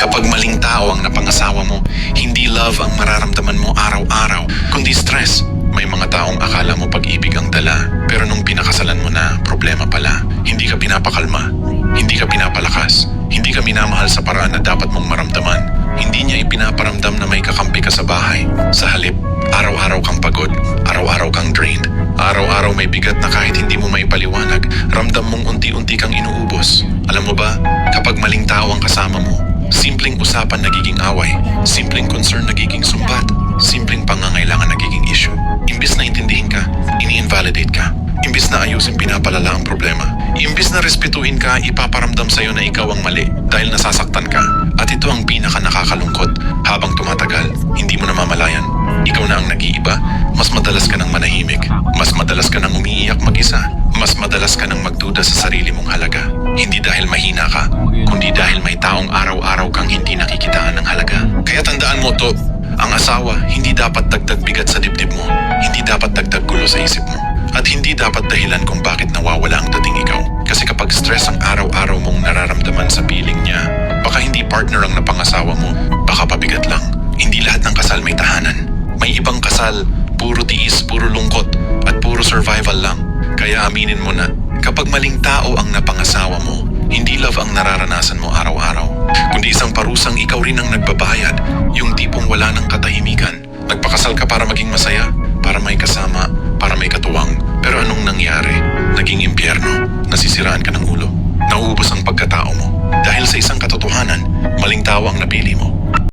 Kapag maling tao ang napangasawa mo, hindi love ang mararamdaman mo araw-araw, kundi stress. May mga taong akala mo pag-ibig ang dala, pero nung pinakasalan mo na, problema pala. Hindi ka pinapakalma, hindi ka pinapalakas, hindi ka minamahal sa paraan na dapat mong maramdaman. Hindi niya ipinaparamdam na may kakampi ka sa bahay. Sa halip, araw-araw kang pagod, araw-araw kang drained, araw-araw may bigat na kahit hindi mo maipaliwanag, ramdam mong unti-unti kang inuubos. Alam mo ba, kapag maling tao ang kasama mo, simpleng usapan nagiging away, simpleng concern nagiging sumbat, simpleng pangangailangan nagiging issue. Imbis na intindihin ka, ini-invalidate ka. Imbis na ayusin, pinapalala ang problema. Imbis na respetuhin ka, ipaparamdam sa'yo na ikaw ang mali dahil nasasaktan ka. At ito ang pinaka nakakalungkot. Habang tumatagal, hindi mo namamalayan. Ikaw na ang nag-iiba. Mas madalas ka nang manahimik. Mas madalas ka nang umiiyak mag-isa. Mas madalas ka nang magduda sa sarili mong halaga. Hindi dahil mahina ka, kundi dahil may taong araw-araw kang hindi nakikitaan ng halaga. Kaya tandaan mo to, ang asawa hindi dapat dagdag bigat sa dibdib mo. Hindi dapat dagdag gulo sa isip mo. At hindi dapat dahilan kung bakit nawawala ang dating ikaw. Kasi kapag stress ang araw-araw mong nararamdaman sa piling niya, baka hindi partner ang napangasawa mo, baka pabigat lang. Hindi lahat ng kasal may tahanan. May ibang kasal, puro tiis, puro lungkot, at puro survival lang. Kaya aminin mo na, kapag maling tao ang napangasawa mo, hindi love ang nararanasan mo araw-araw, kundi isang parusang ikaw rin ang nagbabayad, yung tipong wala ng katahimikan. Nagpakasal ka para maging masaya, para may kasama, para may katuwang. Pero anong nangyari? Naging impyerno. Nasisiraan ka ng ulo. Nauubos ang pagkatao mo. Dahil sa isang katotohanan, maling tao ang napili mo.